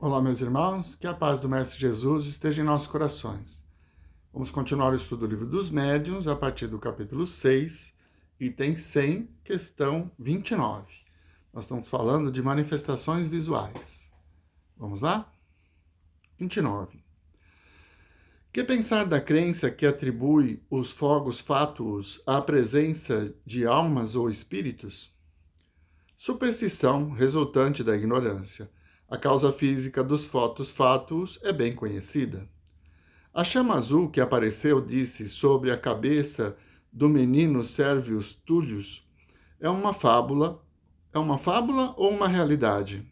Olá, meus irmãos, que a paz do Mestre Jesus esteja em nossos corações. Vamos continuar o estudo do Livro dos Médiuns a partir do capítulo 6, item 100, questão 29. Nós estamos falando de manifestações visuais. Vamos lá? 29. Que pensar da crença que atribui os fogos fátuos à presença de almas ou espíritos? Superstição resultante da ignorância. A causa física dos fotos fátuos é bem conhecida. A chama azul que apareceu, disse, sobre a cabeça do menino Sérvius Túlius, é uma fábula ou uma realidade?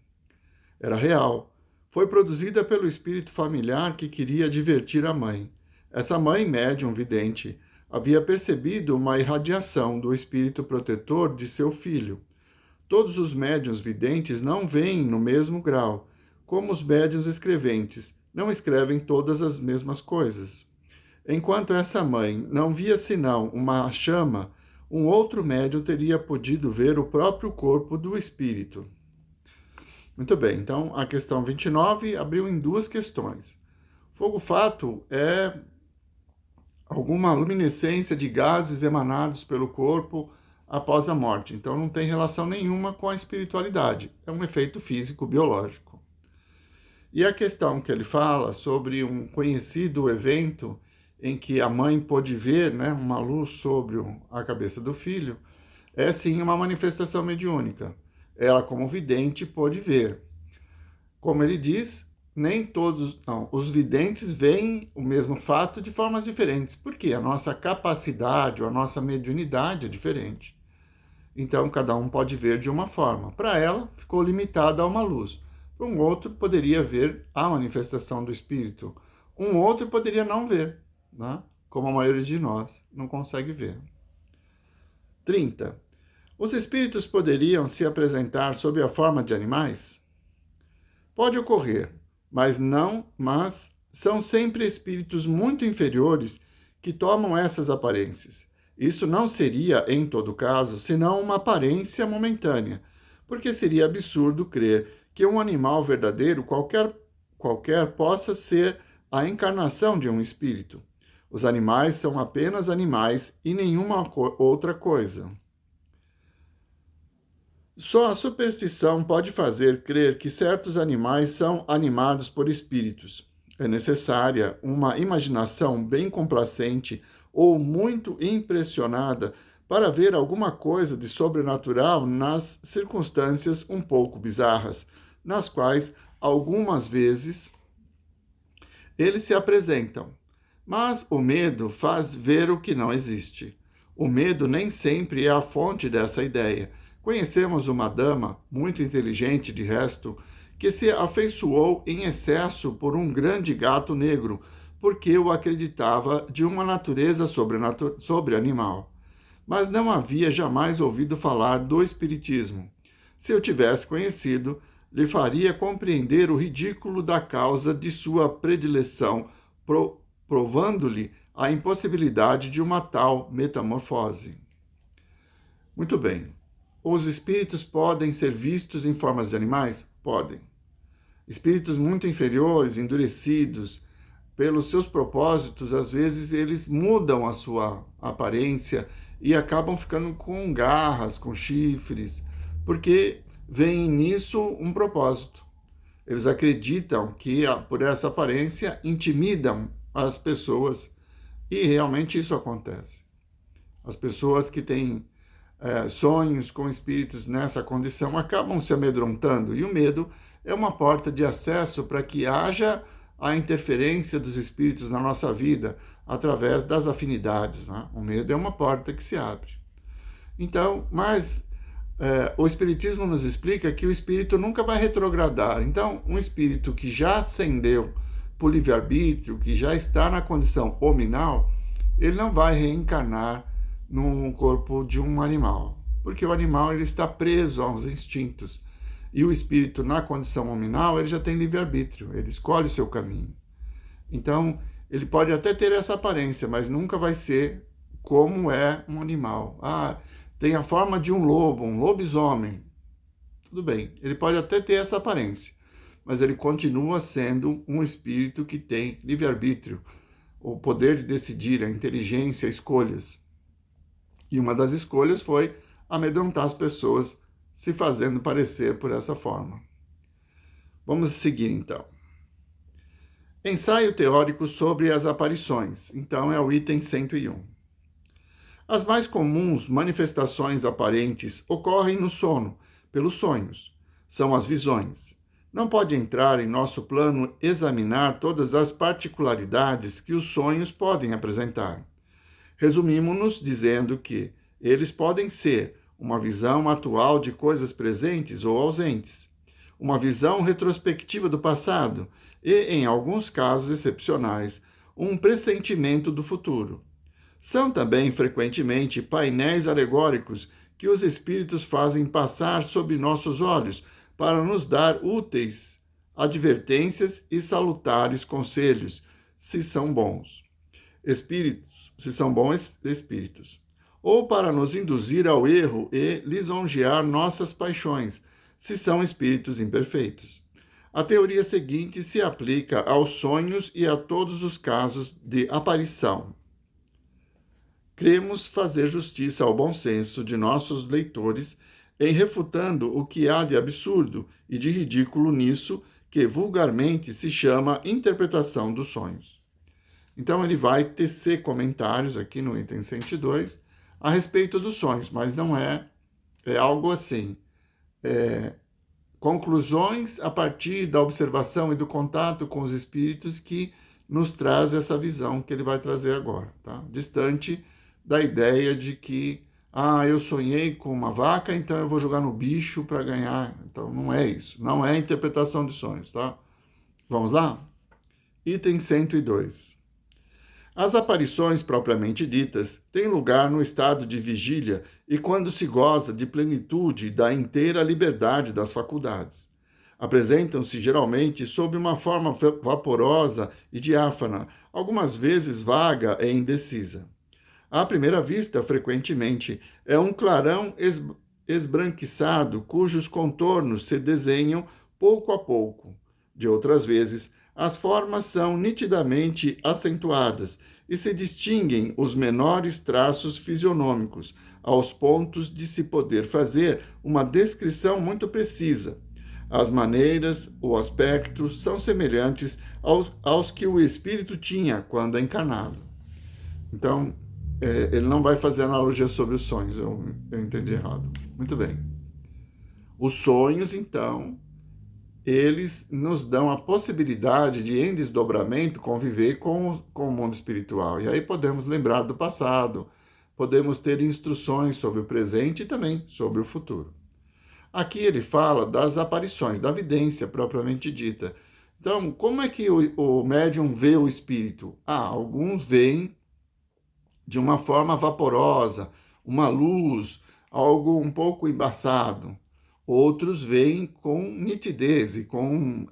Era real. Foi produzida pelo espírito familiar que queria divertir a mãe. Essa mãe, médium vidente, havia percebido uma irradiação do espírito protetor de seu filho. Todos os médiuns videntes não veem no mesmo grau, como os médiuns escreventes não escrevem todas as mesmas coisas. Enquanto essa mãe não via senão uma chama, um outro médium teria podido ver o próprio corpo do espírito. Muito bem, então a questão 29 abriu em duas questões. Fogo fato é alguma luminescência de gases emanados pelo corpo após a morte. Então não tem relação nenhuma com a espiritualidade. É um efeito físico, biológico. E a questão que ele fala sobre um conhecido evento em que a mãe pôde ver, uma luz sobre a cabeça do filho, é sim uma manifestação mediúnica. Ela, como vidente, pôde ver. Como ele diz, nem todos, não, os videntes veem o mesmo fato de formas diferentes, porque a nossa capacidade ou a nossa mediunidade é diferente. Então, cada um pode ver de uma forma. Para ela, ficou limitada a uma luz. Para um outro, poderia ver a manifestação do espírito. Um outro poderia não ver, como a maioria de nós não consegue ver. 30. Os espíritos poderiam se apresentar sob a forma de animais? Pode ocorrer, mas são sempre espíritos muito inferiores que tomam essas aparências. Isso não seria, em todo caso, senão uma aparência momentânea, porque seria absurdo crer que um animal verdadeiro qualquer possa ser a encarnação de um espírito. Os animais são apenas animais e nenhuma outra coisa. Só a superstição pode fazer crer que certos animais são animados por espíritos. É necessária uma imaginação bem complacente ou muito impressionada para ver alguma coisa de sobrenatural nas circunstâncias um pouco bizarras, nas quais, algumas vezes, eles se apresentam. Mas o medo faz ver o que não existe. O medo nem sempre é a fonte dessa ideia. Conhecemos uma dama, muito inteligente de resto, que se afeiçoou em excesso por um grande gato negro, porque o acreditava de uma natureza sobre-animal. Mas não havia jamais ouvido falar do espiritismo. Se eu tivesse conhecido, lhe faria compreender o ridículo da causa de sua predileção, provando-lhe a impossibilidade de uma tal metamorfose. Muito bem. Os espíritos podem ser vistos em formas de animais? Podem. Espíritos muito inferiores, endurecidos, pelos seus propósitos, às vezes eles mudam a sua aparência e acabam ficando com garras, com chifres, porque veem nisso um propósito. Eles acreditam que, por essa aparência, intimidam as pessoas e realmente isso acontece. As pessoas que têm sonhos com espíritos nessa condição acabam se amedrontando, e o medo é uma porta de acesso para que haja a interferência dos espíritos na nossa vida através das afinidades. O medo é uma porta que se abre. Então, mas o Espiritismo nos explica que o espírito nunca vai retrogradar. Então, um espírito que já ascendeu por livre-arbítrio, que já está na condição hominal, ele não vai reencarnar no corpo de um animal, porque o animal ele está preso aos instintos. E o espírito, na condição hominal, ele já tem livre-arbítrio, ele escolhe o seu caminho. Então, ele pode até ter essa aparência, mas nunca vai ser como é um animal. Tem a forma de um lobo, um lobisomem. Tudo bem, ele pode até ter essa aparência, mas ele continua sendo um espírito que tem livre-arbítrio, o poder de decidir, a inteligência, escolhas. E uma das escolhas foi amedrontar as pessoas, se fazendo parecer por essa forma. Vamos seguir, então. Ensaio teórico sobre as aparições. Então, é o item 101. As mais comuns manifestações aparentes ocorrem no sono, pelos sonhos. São as visões. Não pode entrar em nosso plano examinar todas as particularidades que os sonhos podem apresentar. Resumimos-nos dizendo que eles podem ser uma visão atual de coisas presentes ou ausentes, uma visão retrospectiva do passado e, em alguns casos excepcionais, um pressentimento do futuro. São também, frequentemente, painéis alegóricos que os espíritos fazem passar sob nossos olhos para nos dar úteis advertências e salutares conselhos, se são bons espíritos, ou para nos induzir ao erro e lisonjear nossas paixões, se são espíritos imperfeitos. A teoria seguinte se aplica aos sonhos e a todos os casos de aparição. Cremos fazer justiça ao bom senso de nossos leitores em refutando o que há de absurdo e de ridículo nisso que vulgarmente se chama interpretação dos sonhos. Então ele vai tecer comentários aqui no item 102 a respeito dos sonhos, mas não é algo assim. Conclusões a partir da observação e do contato com os espíritos que nos traz essa visão que ele vai trazer agora, tá? Distante da ideia de que eu sonhei com uma vaca, então eu vou jogar no bicho para ganhar. Então não é isso, não é interpretação de sonhos, tá? Vamos lá? Item 102. As aparições propriamente ditas têm lugar no estado de vigília e quando se goza de plenitude da inteira liberdade das faculdades. Apresentam-se geralmente sob uma forma vaporosa e diáfana, algumas vezes vaga e indecisa. À primeira vista, frequentemente, é um clarão esbranquiçado cujos contornos se desenham pouco a pouco. De outras vezes, as formas são nitidamente acentuadas e se distinguem os menores traços fisionômicos, aos pontos de se poder fazer uma descrição muito precisa. As maneiras, o aspecto, são semelhantes aos que o espírito tinha quando encarnado. Então, ele não vai fazer analogia sobre os sonhos, eu entendi errado. Muito bem. Os sonhos, então, eles nos dão a possibilidade de, em desdobramento, conviver com o mundo espiritual. E aí podemos lembrar do passado, podemos ter instruções sobre o presente e também sobre o futuro. Aqui ele fala das aparições, da vidência propriamente dita. Então, como é que o médium vê o espírito? Alguns veem de uma forma vaporosa, uma luz, algo um pouco embaçado. Outros veem com nitidez e com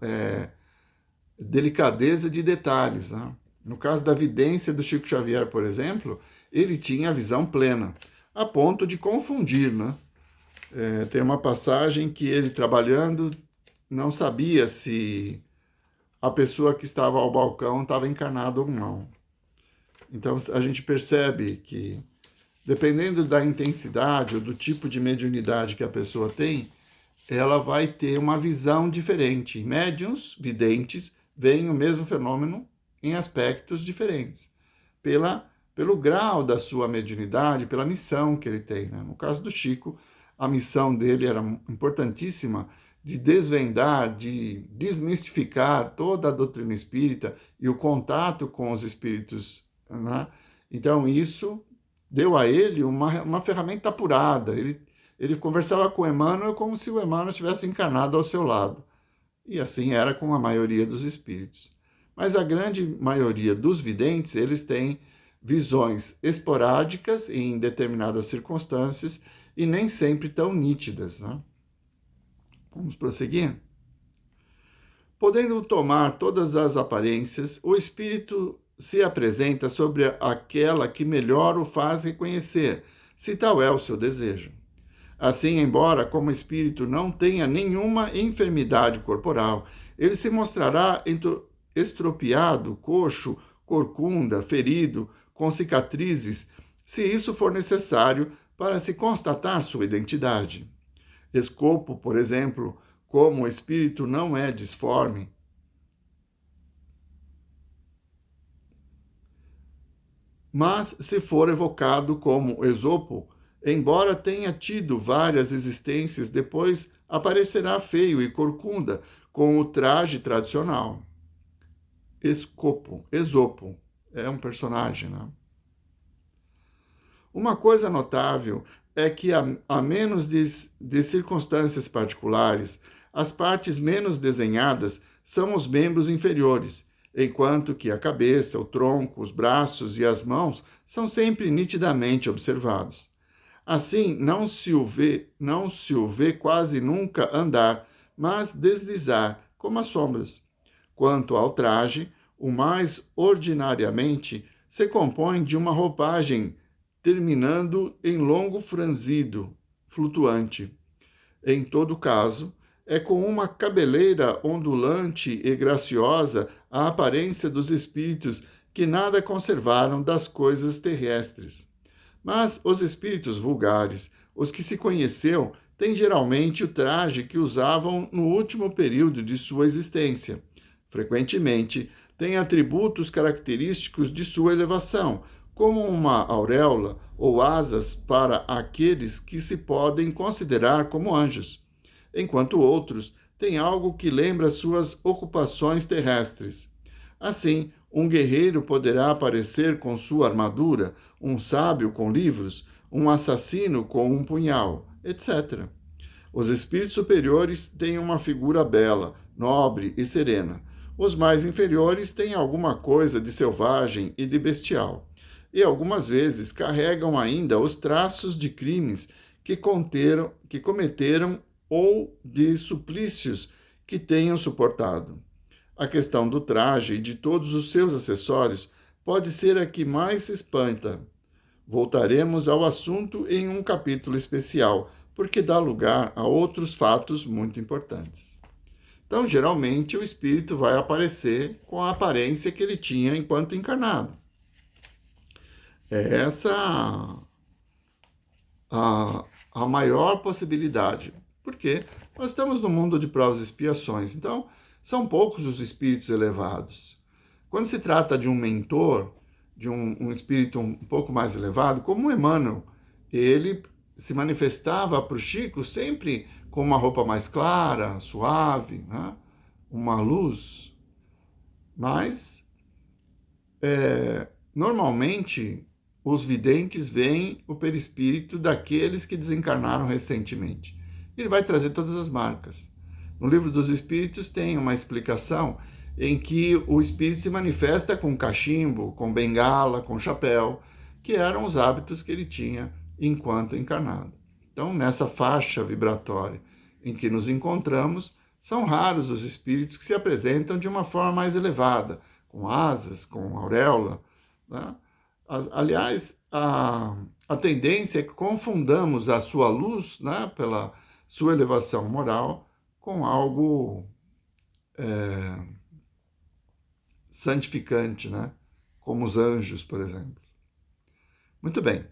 delicadeza de detalhes, né? No caso da vidência do Chico Xavier, por exemplo, ele tinha a visão plena, a ponto de confundir, né? Tem uma passagem que ele, trabalhando, não sabia se a pessoa que estava ao balcão estava encarnada ou não. Então, a gente percebe que, dependendo da intensidade ou do tipo de mediunidade que a pessoa tem, ela vai ter uma visão diferente. Médiuns, videntes, veem o mesmo fenômeno em aspectos diferentes, pelo grau da sua mediunidade, pela missão que ele tem, né? No caso do Chico, a missão dele era importantíssima, de desvendar, de desmistificar toda a doutrina espírita e o contato com os espíritos, né? Então, isso deu a ele uma ferramenta apurada. Ele conversava com Emmanuel como se o Emmanuel tivesse encarnado ao seu lado. E assim era com a maioria dos espíritos. Mas a grande maioria dos videntes, eles têm visões esporádicas em determinadas circunstâncias e nem sempre tão nítidas, né? Vamos prosseguir? Podendo tomar todas as aparências, o espírito se apresenta sobre aquela que melhor o faz reconhecer, se tal é o seu desejo. Assim, embora como espírito não tenha nenhuma enfermidade corporal, ele se mostrará estropiado, coxo, corcunda, ferido, com cicatrizes, se isso for necessário para se constatar sua identidade. Escopo, por exemplo, como o espírito não é disforme, mas se for evocado como Esopo, embora tenha tido várias existências, depois aparecerá feio e corcunda com o traje tradicional. Esopo, é um personagem, né? Uma coisa notável é que, a menos de circunstâncias particulares, as partes menos desenhadas são os membros inferiores, enquanto que a cabeça, o tronco, os braços e as mãos são sempre nitidamente observados. Assim, não se o vê quase nunca andar, mas deslizar, como as sombras. Quanto ao traje, o mais ordinariamente se compõe de uma roupagem terminando em longo franzido, flutuante. Em todo caso, é com uma cabeleira ondulante e graciosa a aparência dos espíritos que nada conservaram das coisas terrestres. Mas os espíritos vulgares, os que se conheceu, têm geralmente o traje que usavam no último período de sua existência. Frequentemente, têm atributos característicos de sua elevação, como uma auréola ou asas para aqueles que se podem considerar como anjos, enquanto outros têm algo que lembra suas ocupações terrestres. Assim, um guerreiro poderá aparecer com sua armadura, um sábio com livros, um assassino com um punhal, etc. Os espíritos superiores têm uma figura bela, nobre e serena. Os mais inferiores têm alguma coisa de selvagem e de bestial. E algumas vezes carregam ainda os traços de crimes que cometeram ou de suplícios que tenham suportado. A questão do traje e de todos os seus acessórios pode ser a que mais se espanta. Voltaremos ao assunto em um capítulo especial, porque dá lugar a outros fatos muito importantes. Então, geralmente, o espírito vai aparecer com a aparência que ele tinha enquanto encarnado. É essa a maior possibilidade, porque nós estamos no mundo de provas e expiações, então são poucos os espíritos elevados. Quando se trata de um mentor, de um espírito um pouco mais elevado, como Emmanuel, ele se manifestava para o Chico sempre com uma roupa mais clara, suave, né? Uma luz, mas normalmente os videntes veem o perispírito daqueles que desencarnaram recentemente. Ele vai trazer todas as marcas. No Livro dos Espíritos tem uma explicação em que o espírito se manifesta com cachimbo, com bengala, com chapéu, que eram os hábitos que ele tinha enquanto encarnado. Então, nessa faixa vibratória em que nos encontramos, são raros os espíritos que se apresentam de uma forma mais elevada, com asas, com auréola, né? Aliás, a tendência é que confundamos a sua luz, né, pela sua elevação moral, com algo santificante, né? Como os anjos, por exemplo. Muito bem,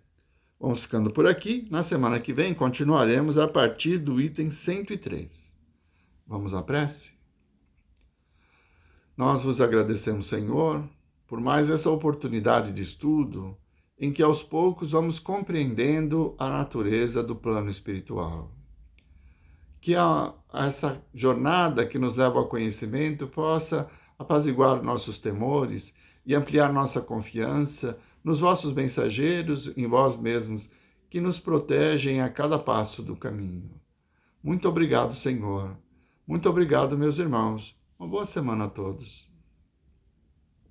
vamos ficando por aqui. Na semana que vem continuaremos a partir do item 103. Vamos à prece? Nós vos agradecemos, Senhor, por mais essa oportunidade de estudo em que aos poucos vamos compreendendo a natureza do plano espiritual. Que essa jornada que nos leva ao conhecimento possa apaziguar nossos temores e ampliar nossa confiança nos vossos mensageiros, em vós mesmos, que nos protegem a cada passo do caminho. Muito obrigado, Senhor. Muito obrigado, meus irmãos. Uma boa semana a todos.